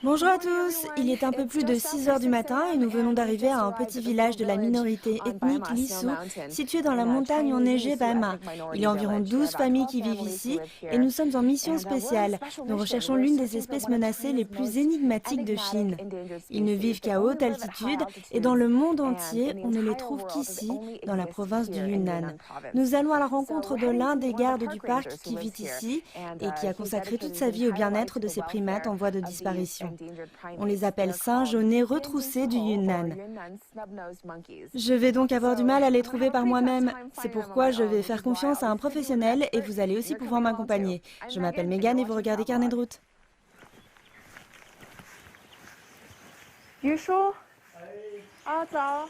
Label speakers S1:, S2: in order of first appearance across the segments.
S1: Bonjour à tous, il est un peu plus de 6 heures du matin et nous venons d'arriver à un petit village de la minorité ethnique Lisu, situé dans la montagne enneigée Bama. Il y a environ 12 familles qui vivent ici et nous sommes en mission spéciale. Nous recherchons l'une des espèces menacées les plus énigmatiques de Chine. Ils ne vivent qu'à haute altitude et dans le monde entier, on ne les trouve qu'ici, dans la province du Yunnan. Nous allons à la rencontre de l'un des gardes du parc qui vit ici et qui a consacré toute sa vie au bien-être de ces primates en voie de disparition. On les appelle singes au nez retroussé du Yunnan. Je vais donc avoir du mal à les trouver par moi-même. C'est pourquoi je vais faire confiance à un professionnel et vous allez aussi pouvoir m'accompagner. Je m'appelle Megan et vous regardez Carnet de route.
S2: 于叔，早。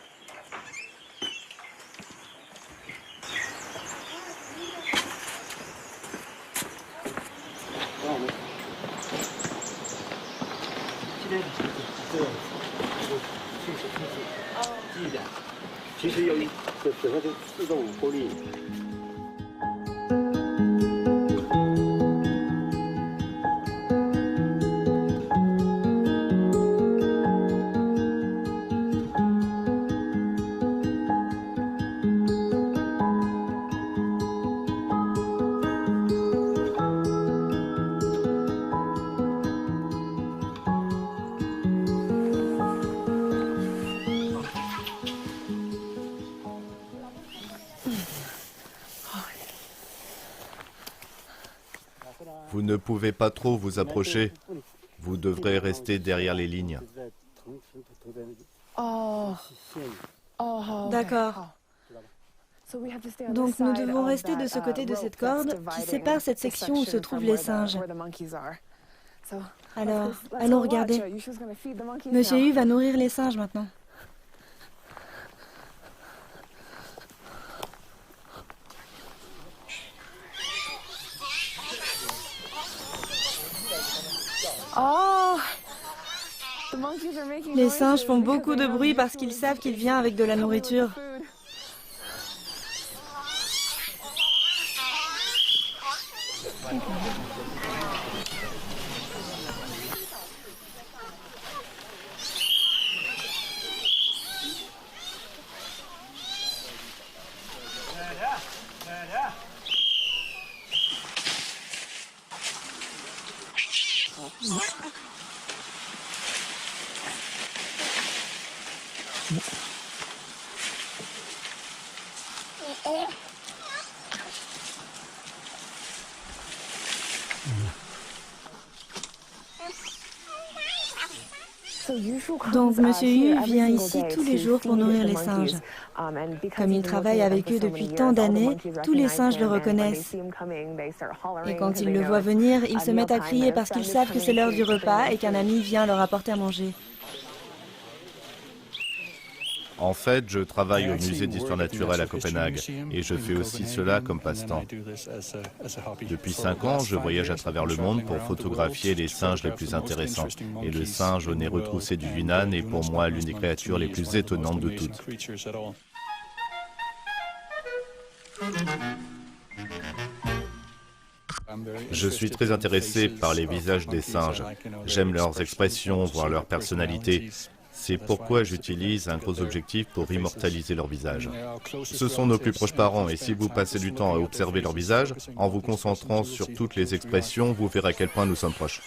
S3: 记一点，其实有一整个就自动过滤。
S4: Vous ne pouvez pas trop vous approcher. Vous devrez rester derrière les lignes.
S1: D'accord. Donc nous devons rester de ce côté de cette corde qui sépare cette section où se trouvent les singes. Alors, allons regarder. Monsieur Yu va nourrir les singes maintenant. Les singes font beaucoup de bruit parce qu'ils savent qu'il vient avec de la nourriture. Donc Monsieur Yu vient ici tous les jours pour nourrir les singes. Comme il travaille avec eux depuis tant d'années, tous les singes le reconnaissent. Et quand ils le voient venir, ils se mettent à crier parce qu'ils savent que c'est l'heure du repas et qu'un ami vient leur apporter à manger.
S4: En fait, je travaille au musée d'histoire naturelle à Copenhague et je fais aussi cela comme passe-temps. Depuis 5 ans, je voyage à travers le monde pour photographier les singes les plus intéressants. Et le singe au nez retroussé du Yunnan est pour moi l'une des créatures les plus étonnantes de toutes. Je suis très intéressé par les visages des singes. J'aime leurs expressions, voir leur personnalité. C'est pourquoi j'utilise un gros objectif pour immortaliser leur visage. Ce sont nos plus proches parents et si vous passez du temps à observer leur visage, en vous concentrant sur toutes les expressions, vous verrez à quel point nous sommes proches.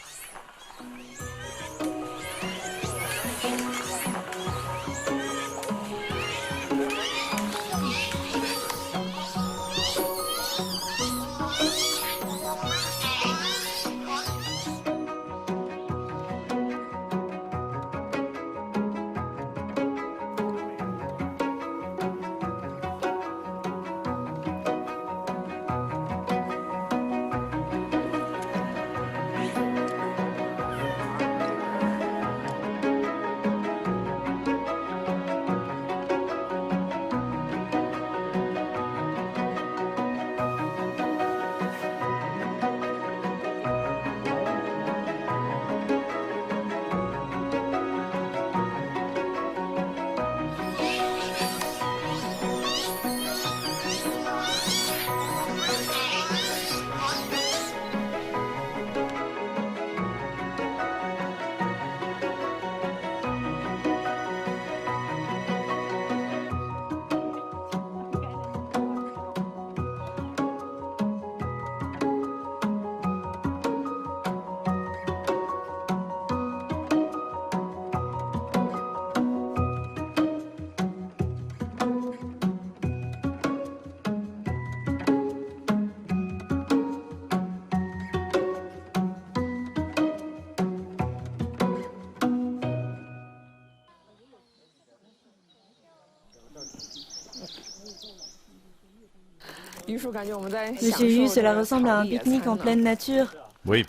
S1: Monsieur Yu, cela ressemble à un pique-nique en pleine nature.
S4: Oui,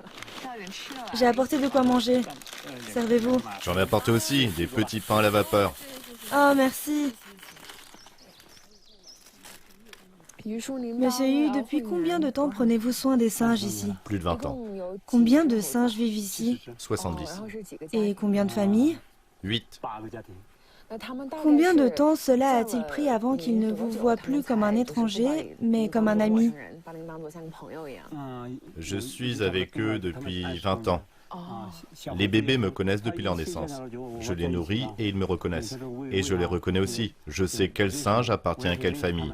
S1: J'ai apporté de quoi manger. Servez-vous.
S4: j'en ai apporté aussi, des petits pains à la vapeur.
S1: Oh, merci. Monsieur Yu, depuis combien de temps prenez-vous soin des singes ici?
S4: Plus de 20 ans.
S1: Combien de singes vivent ici?
S4: 70.
S1: Et combien de familles?
S4: 8.
S1: Combien de temps cela a-t-il pris avant qu'ils ne vous voient plus comme un étranger, mais comme un ami?
S4: Je suis avec eux depuis 20 ans. Les bébés me connaissent depuis leur naissance. Je les nourris et ils me reconnaissent. Et je les reconnais aussi. Je sais quel singe appartient à quelle famille.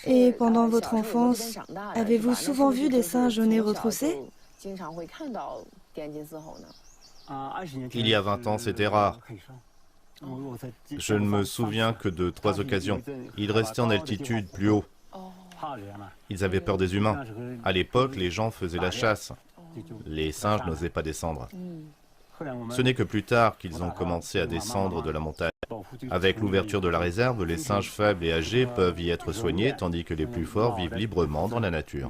S1: Et pendant votre enfance, avez-vous souvent vu des singes au nez retroussé?
S4: Il y a 20 ans, c'était rare. Je ne me souviens que de 3 occasions. Ils restaient en altitude, plus haut. Ils avaient peur des humains. À l'époque, les gens faisaient la chasse. Les singes n'osaient pas descendre. Ce n'est que plus tard qu'ils ont commencé à descendre de la montagne. Avec l'ouverture de la réserve, les singes faibles et âgés peuvent y être soignés, tandis que les plus forts vivent librement dans la nature.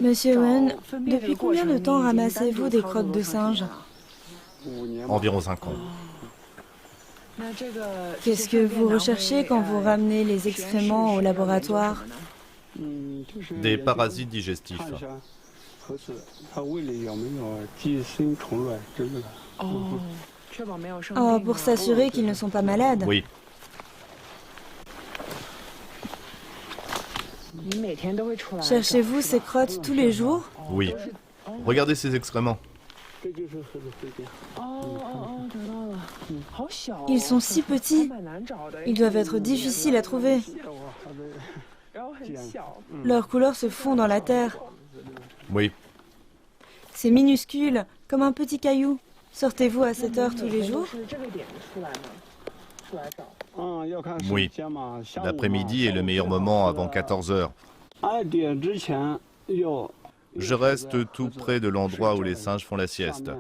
S1: Monsieur Wen, depuis combien de temps ramassez-vous des crottes de singes?
S4: Environ 5 ans.
S1: Qu'est-ce que vous recherchez quand vous ramenez les excréments au laboratoire?
S4: Des parasites digestifs.
S1: Oh, pour s'assurer qu'ils ne sont pas malades?
S4: Oui.
S1: Cherchez-vous ces crottes tous les jours?
S4: Oui. Regardez ces excréments.
S1: Ils sont si petits. Ils doivent être difficiles à trouver. Leurs couleurs se font dans la terre.
S4: Oui.
S1: C'est minuscule, comme un petit caillou. Sortez-vous à cette heure tous les jours?
S4: Oui. L'après-midi est le meilleur moment avant 14 heures. Je reste tout près de l'endroit où les singes font la sieste.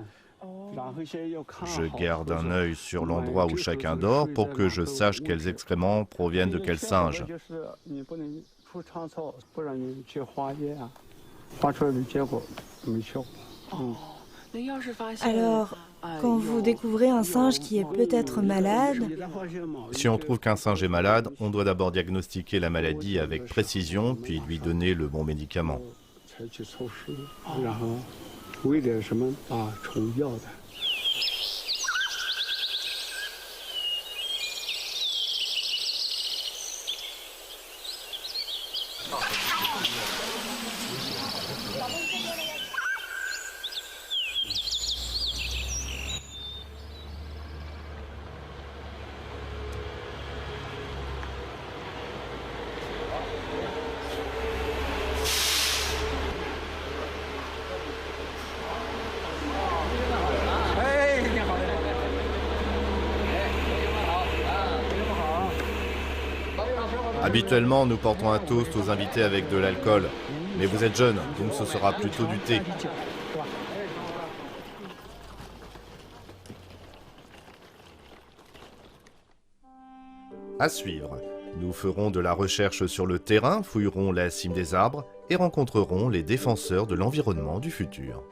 S4: Je garde un œil sur l'endroit où chacun dort pour que je sache quels excréments proviennent de quel singe.
S1: Alors, quand vous découvrez un singe qui est peut-être malade,
S4: Si on trouve qu'un singe est malade, on doit d'abord diagnostiquer la maladie avec précision, puis lui donner le bon médicament. Habituellement, nous portons un toast aux invités avec de l'alcool. Mais vous êtes jeune, donc ce sera plutôt du thé. À suivre, nous ferons de la recherche sur le terrain, fouillerons la cime des arbres et rencontrerons les défenseurs de l'environnement du futur.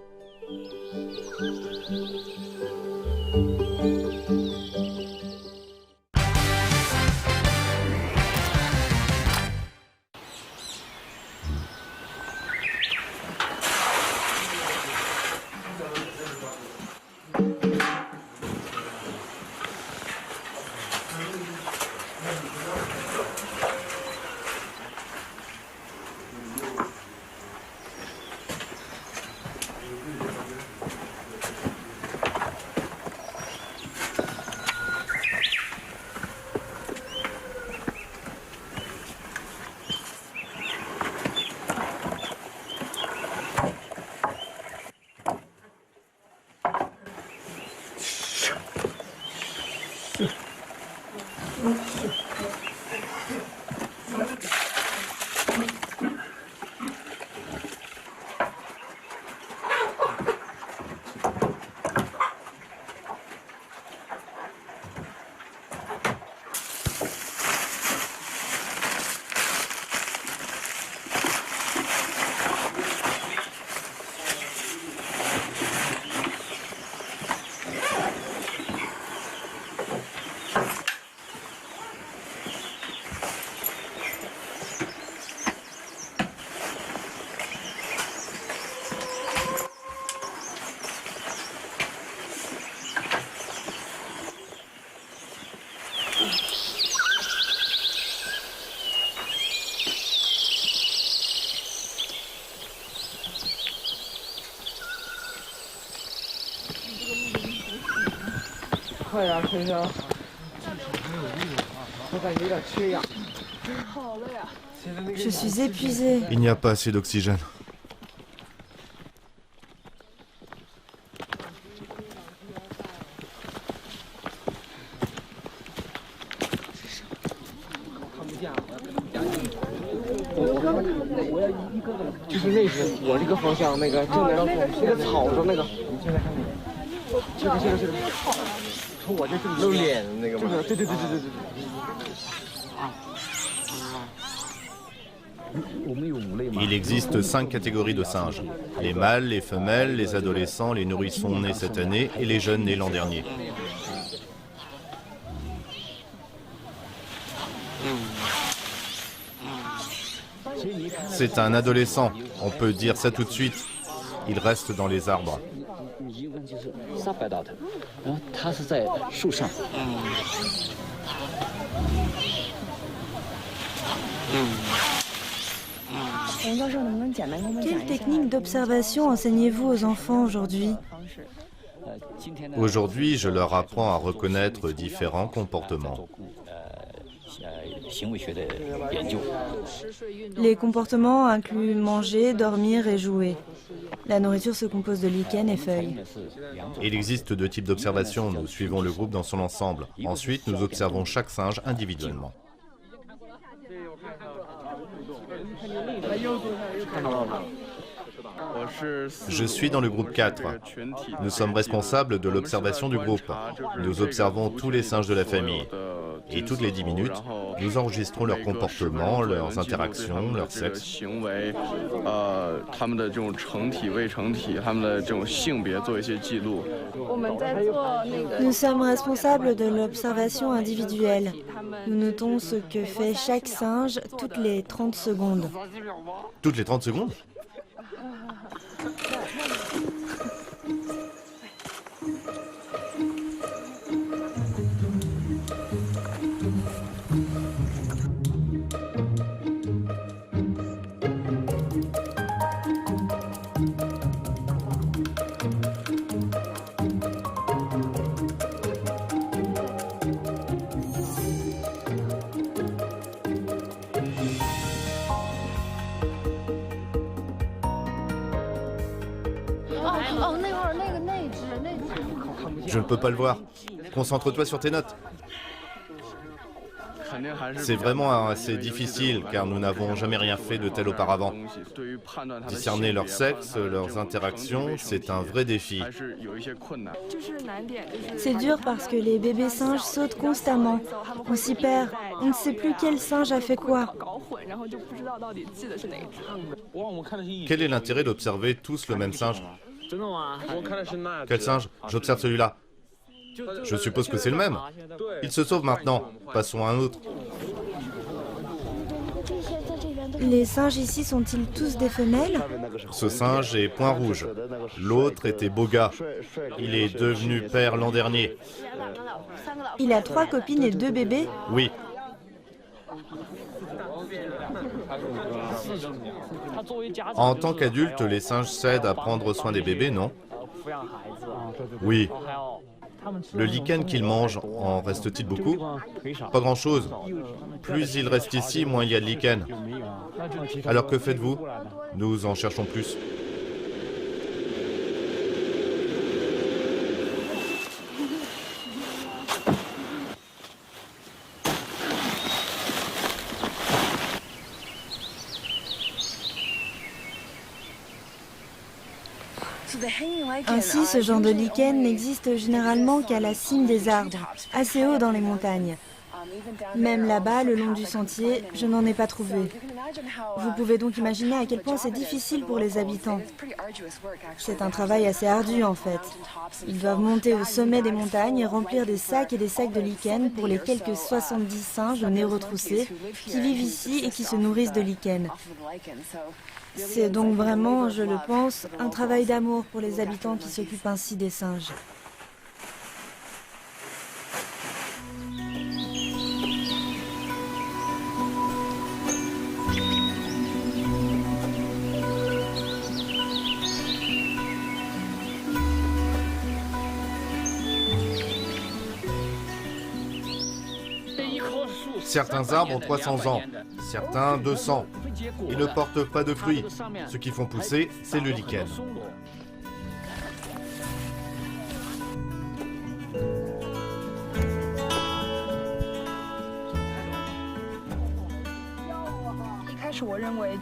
S5: 快呀，春生！我感觉有点缺氧。
S1: Je suis épuisée.
S4: Il n'y a pas assez d'oxygène. Il existe 5 catégories de singes. Les mâles, les femelles, les adolescents, les nourrissons nés cette année et les jeunes nés l'an dernier. C'est un adolescent, on peut dire ça tout de suite. Il reste dans les arbres.
S1: Quelle technique d'observation enseignez-vous aux enfants aujourd'hui?
S4: Aujourd'hui, je leur apprends à reconnaître différents comportements.
S1: Les comportements incluent manger, dormir et jouer. La nourriture se compose de lichen et feuilles.
S4: Il existe 2 types d'observation. Nous suivons le groupe dans son ensemble. Ensuite, nous observons chaque singe individuellement. Je suis dans le groupe 4. Nous sommes responsables de l'observation du groupe. Nous observons tous les singes de la famille. Et toutes les 10 minutes, nous enregistrons leurs comportements, leurs interactions, leur sexe.
S1: Nous sommes responsables de l'observation individuelle. Nous notons ce que fait chaque singe toutes les 30 secondes.
S4: Toutes les 30 secondes ? Je ne peux pas le voir. Concentre-toi sur tes notes. C'est vraiment assez difficile car nous n'avons jamais rien fait de tel auparavant. Discerner leur sexe, leurs interactions, c'est un vrai défi.
S1: C'est dur parce que les bébés singes sautent constamment. On s'y perd. On ne sait plus quel singe a fait quoi.
S4: Quel est l'intérêt d'observer tous le même singe ? Quel singe ? J'observe celui-là. Je suppose que c'est le même. Il se sauve maintenant. Passons à un autre.
S1: Les singes ici sont-ils tous des femelles?
S4: Ce singe est point rouge. L'autre était Boga. Il est devenu père l'an dernier.
S1: Il a 3 copines et 2 bébés?
S4: Oui. En tant qu'adulte, les singes s'aident à prendre soin des bébés, non? Oui. Le lichen qu'ils mangent, en reste-t-il beaucoup? Pas grand-chose. Plus il reste ici, moins il y a de lichen. Alors que faites-vous? Nous en cherchons plus.
S1: Ainsi, ce genre de lichen n'existe généralement qu'à la cime des arbres, assez haut dans les montagnes. Même là-bas, le long du sentier, je n'en ai pas trouvé. Vous pouvez donc imaginer à quel point c'est difficile pour les habitants. C'est un travail assez ardu en fait. Ils doivent monter au sommet des montagnes et remplir des sacs et des sacs de lichen pour les quelques 70 singes au nez retroussé qui vivent ici et qui se nourrissent de lichen. C'est donc vraiment, je le pense, un travail d'amour pour les habitants qui s'occupent ainsi des singes.
S4: Certains arbres ont 300 ans, certains 200. Ils ne portent pas de fruits. Ce qui font pousser, c'est le lichen.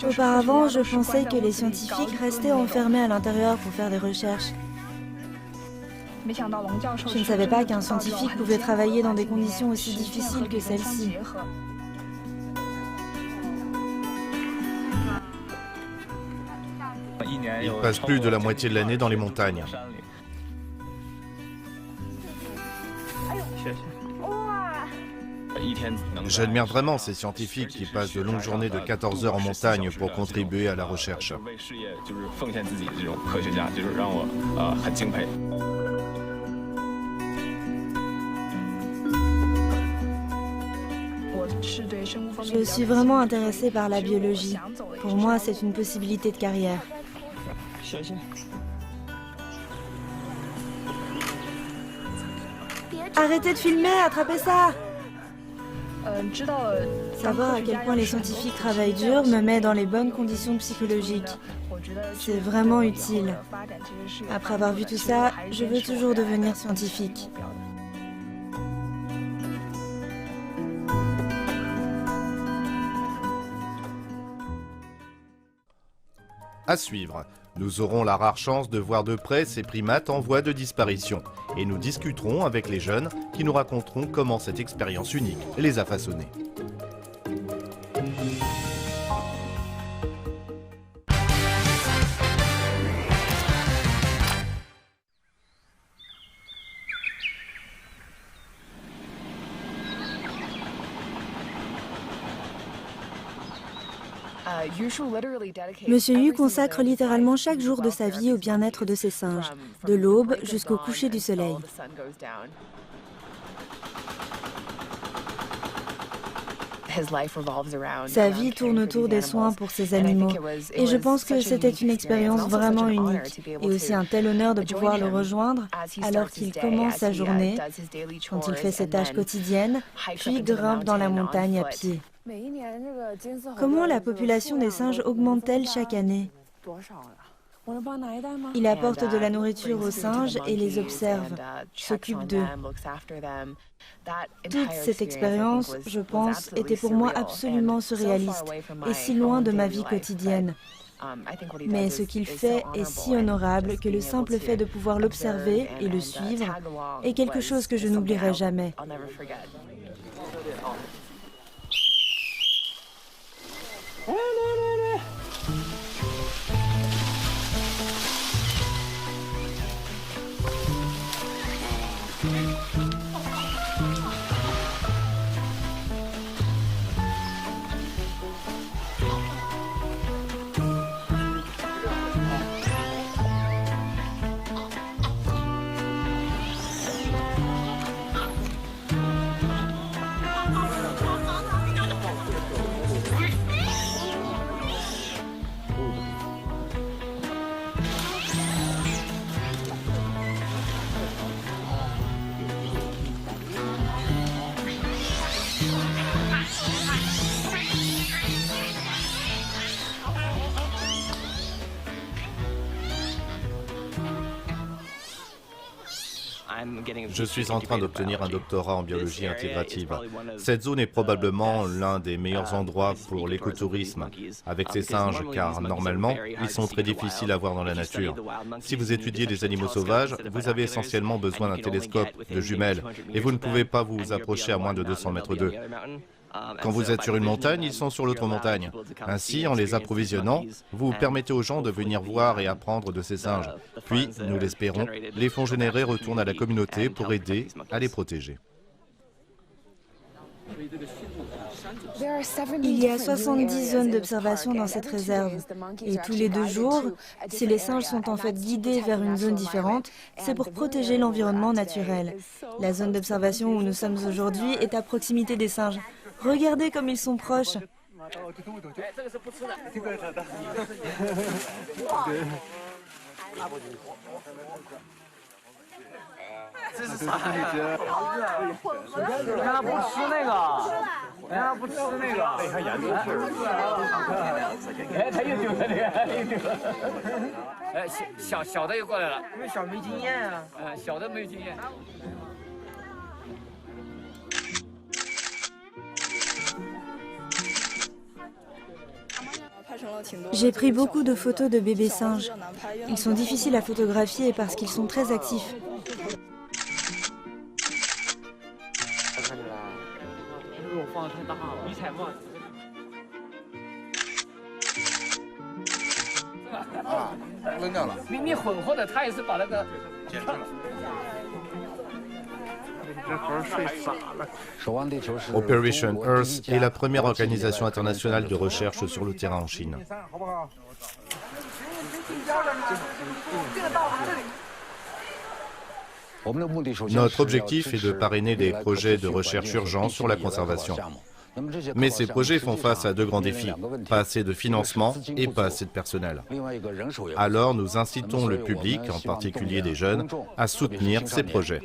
S1: Auparavant, je pensais que les scientifiques restaient enfermés à l'intérieur pour faire des recherches. Je ne savais pas qu'un scientifique pouvait travailler dans des conditions aussi difficiles que celles-ci.
S4: Ils passent plus de la moitié de l'année dans les montagnes. J'admire vraiment ces scientifiques qui passent de longues journées de 14 heures en montagne pour contribuer à la recherche.
S1: Je suis vraiment intéressée par la biologie. Pour moi, c'est une possibilité de carrière. Arrêtez de filmer, attrapez ça! Savoir à quel point les scientifiques travaillent dur me met dans les bonnes conditions psychologiques. C'est vraiment utile. Après avoir vu tout ça, je veux toujours devenir scientifique.
S4: À suivre, nous aurons la rare chance de voir de près ces primates en voie de disparition. Et nous discuterons avec les jeunes qui nous raconteront comment cette expérience unique les a façonnés.
S1: Monsieur Yu consacre littéralement chaque jour de sa vie au bien-être de ses singes, de l'aube jusqu'au coucher du soleil. Sa vie tourne autour des soins pour ses animaux, et je pense que c'était une expérience vraiment unique, et aussi un tel honneur de pouvoir le rejoindre alors qu'il commence sa journée, quand il fait ses tâches quotidiennes, puis grimpe dans la montagne à pied. Comment la population des singes augmente-t-elle chaque année? Il apporte de la nourriture aux singes et les observe, s'occupe d'eux. Toute cette expérience, je pense, était pour moi absolument surréaliste et si loin de ma vie quotidienne. Mais ce qu'il fait est si honorable que le simple fait de pouvoir l'observer et le suivre est quelque chose que je n'oublierai jamais.
S4: Je suis en train d'obtenir un doctorat en biologie intégrative. Cette zone est probablement l'un des meilleurs endroits pour l'écotourisme avec ces singes, car normalement, ils sont très difficiles à voir dans la nature. Si vous étudiez les animaux sauvages, vous avez essentiellement besoin d'un télescope, de jumelles, et vous ne pouvez pas vous approcher à moins de 200 mètres d'eux. Quand vous êtes sur une montagne, ils sont sur l'autre montagne. Ainsi, en les approvisionnant, vous permettez aux gens de venir voir et apprendre de ces singes. Puis, nous l'espérons, les fonds générés retournent à la communauté pour aider à les protéger.
S1: Il y a 70 zones d'observation dans cette réserve. Et tous les 2 jours, si les singes sont en fait guidés vers une zone différente, c'est pour protéger l'environnement naturel. La zone d'observation où nous sommes aujourd'hui est à proximité des singes. Regardez comme ils sont proches.
S6: 这是啥呀？你看他不吃那个，你看他不吃那个。哎，他研究是。哎，他又丢了这个，又丢了。哎，小的又过来了，因为小没经验啊。小的没有经验。
S1: J'ai pris beaucoup de photos de bébés singes. Ils sont difficiles à photographier parce qu'ils sont très actifs.
S4: Operation Earth est la première organisation internationale de recherche sur le terrain en Chine. Notre objectif est de parrainer des projets de recherche urgents sur la conservation. Mais ces projets font face à deux grands défis, pas assez de financement et pas assez de personnel. Alors nous incitons le public, en particulier des jeunes, à soutenir ces projets.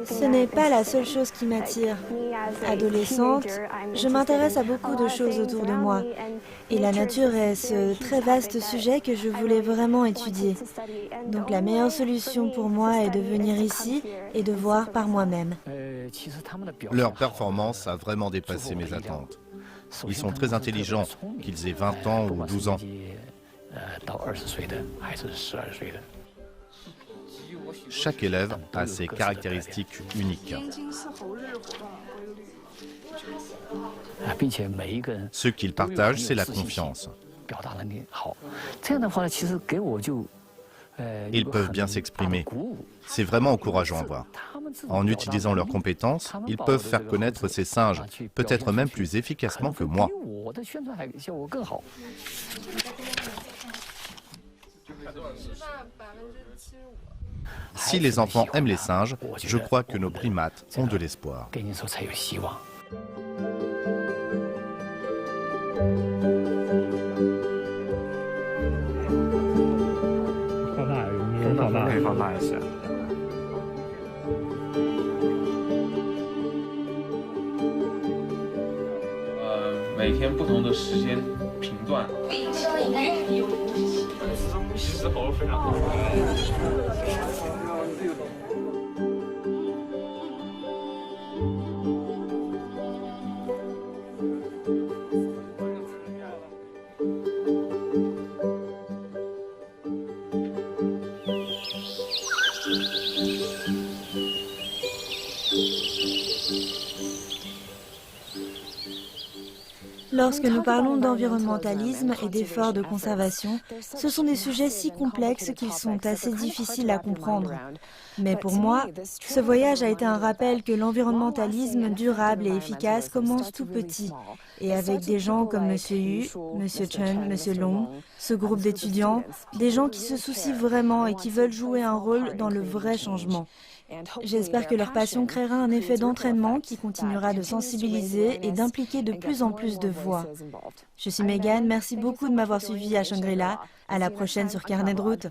S1: Ce n'est pas la seule chose qui m'attire. Adolescente, je m'intéresse à beaucoup de choses autour de moi. Et la nature est ce très vaste sujet que je voulais vraiment étudier. Donc la meilleure solution pour moi est de venir ici et de voir par moi-même.
S4: Leur performance a vraiment dépassé mes attentes. Ils sont très intelligents, qu'ils aient 20 ans ou 12 ans. Chaque élève a ses caractéristiques uniques. Ce qu'ils partagent, c'est la confiance. Ils peuvent bien s'exprimer. C'est vraiment encourageant à voir. En utilisant leurs compétences, ils peuvent faire connaître ces singes, peut-être même plus efficacement que moi. Si les enfants aiment les singes, je crois que nos primates ont de l'espoir.
S1: Lorsque nous parlons d'environnementalisme et d'efforts de conservation, ce sont des sujets si complexes qu'ils sont assez difficiles à comprendre. Mais pour moi, ce voyage a été un rappel que l'environnementalisme durable et efficace commence tout petit. Et avec des gens comme M. Yu, M. Chen, M. Long, ce groupe d'étudiants, des gens qui se soucient vraiment et qui veulent jouer un rôle dans le vrai changement. J'espère que leur passion créera un effet d'entraînement qui continuera de sensibiliser et d'impliquer de plus en plus de voix. Je suis Megan, merci beaucoup de m'avoir suivi à Shangri-La. À la prochaine sur Carnet de route.